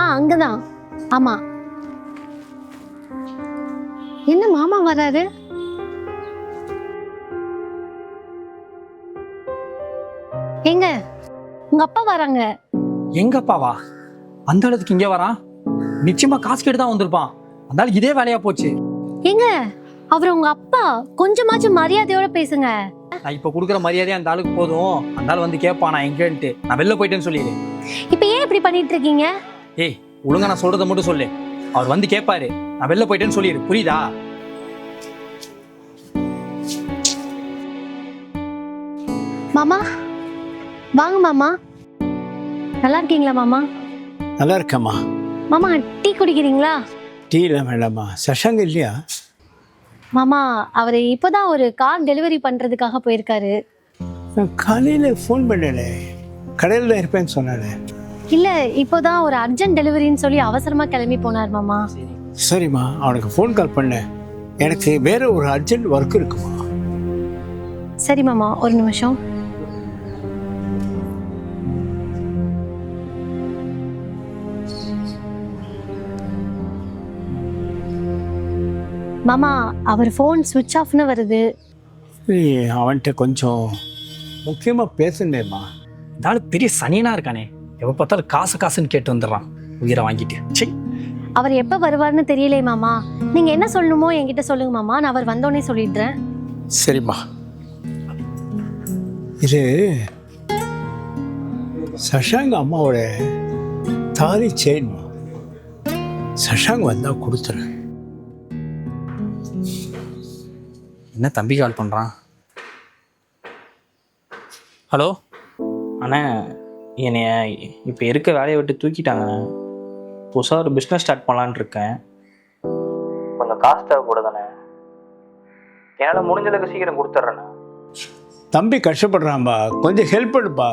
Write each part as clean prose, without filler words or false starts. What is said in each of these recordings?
அங்கதான். ஆமா. என்ன மாமா வராரு? எங்க உங்க அப்பா வராங்க. எங்க அப்பாவா? அந்த இடத்துக்கு இங்கே வரான்? நிச்சயமா காசு கேட்டு தான் வந்திருப்பான். அதனால இதே வேலையா போச்சு. எங்க அவர் உங்க அப்பா, கொஞ்சமாச்சும் மரியாதையோட பேசுங்க. நான் இப்ப கொடுக்குற மரியாதையா அந்த ஆளுக்கு போதும். அந்த ஆள் வந்து கேட்பான் நான் எங்கன்ட்டு. நான் வெளில போயிட்டேன்னு சொல்லிடு. இப்ப ஏன் இப்படி பண்ணிட்டு இருக்கீங்க? ஏய், ஒழுங்கா நான் சொல்றதை மட்டும் சொல்லு. அவர் வந்து கேட்பாரு, நான் வெளில போயிட்டேன்னு சொல்லிடு. புரியுதா? மாமா வாங்க மாமா. நல்லா இருக்கீங்களா மாமா? நல்லா இருக்கம்மா. மாமா டீ குடிக்கிறீங்களா? டீ இல்லை வேண்டாம்மா. சஷாங்க இல்லையா? மாமா அவர் இப்போதான் ஒரு கார் டெலிவரி பண்றதுக்காக போயிருக்காரு. நான் காலையில் ஃபோன் பண்ணலே, கடையில் தான் இருப்பேன்னு சொன்னாலே. இல்ல இப்போதான் ஒரு அர்ஜென்ட் டெலிவரின்னு சொல்லி அவசரமா கிளம்பி போனார் மாமா. சரிம்மா, அவனுக்கு ஃபோன் கால் பண்ணேன். எனக்கு வேற ஒரு அர்ஜென்ட் ஒர்க் இருக்குமா. சரி மாமா, ஒரு நிமிஷம். மாமா அவர் ஃபோன் சுவிட்ச் ஆஃப்னு வருது. நீ அவன்கிட்ட கொஞ்சம் முக்கியமாக பேசுனேம்மா. இந்த ஆள் பெரிய சனியனா இருக்கானே. எப்ப பார்த்தாலும் காசு காசுன்னு கேட்டு வந்துடுறான், உயிரை வாங்கிட்டு. சரி, அவர் எப்ப வருவார்னு தெரியலே மாமா. நீங்க என்ன சொல்லணுமோ என்கிட்ட சொல்லுங்க மாமா, நான் அவர் வந்தோடனே சொல்லிடுறேன். சரிம்மா. இது சஷாங்க அம்மாவோட தாலி செயின்மா. சஷாங் வந்தா கொடுத்துறேன். என்ன தம்பி கால் பண்ணுறான்? ஹலோ அண்ணே, என்னைய இப்போ இருக்க வேலையை விட்டு தூக்கிட்டாங்க. புதுசாக ஒரு பிஸ்னஸ் ஸ்டார்ட் பண்ணலான்னு இருக்கேன். கொஞ்சம் காசு தேவைப்படுதானே? என்னால் முடிஞ்சளவுக்கு சீக்கிரம் கொடுத்துட்றேண்ணே. தம்பி கஷ்டப்படுறான்பா, கொஞ்சம் ஹெல்ப் பண்ணுப்பா.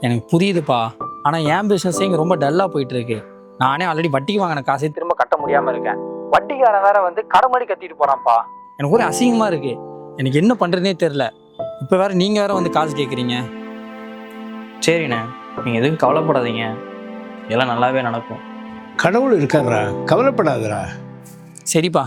எனக்கு புரியுதுப்பா. ஆனால் என் பிஸ்னஸே இங்கே ரொம்ப டல்லாக போயிட்டு இருக்கு. நானே ஆல்ரெடி வட்டிக்கு வாங்கின காசை திரும்ப கட்ட முடியாமல் இருக்கேன். வட்டிக்காரன் வேற வந்து கடமாடி கத்திட்டு போகிறான்ப்பா. எனக்கு ஒரு அசிங்கமாக இருக்கு. எனக்கு என்ன பண்ணுறதுனே தெரில. இப்போ வேற நீங்கள் வேற வந்து காசு கேட்குறீங்க. சரிண்ணே, நீங்கள் எதுவும் கவலைப்படாதீங்க, எல்லாம் நல்லாவே நடக்கும். கடவுள் இருக்காரா, கவலைப்படாதரா. சரிப்பா,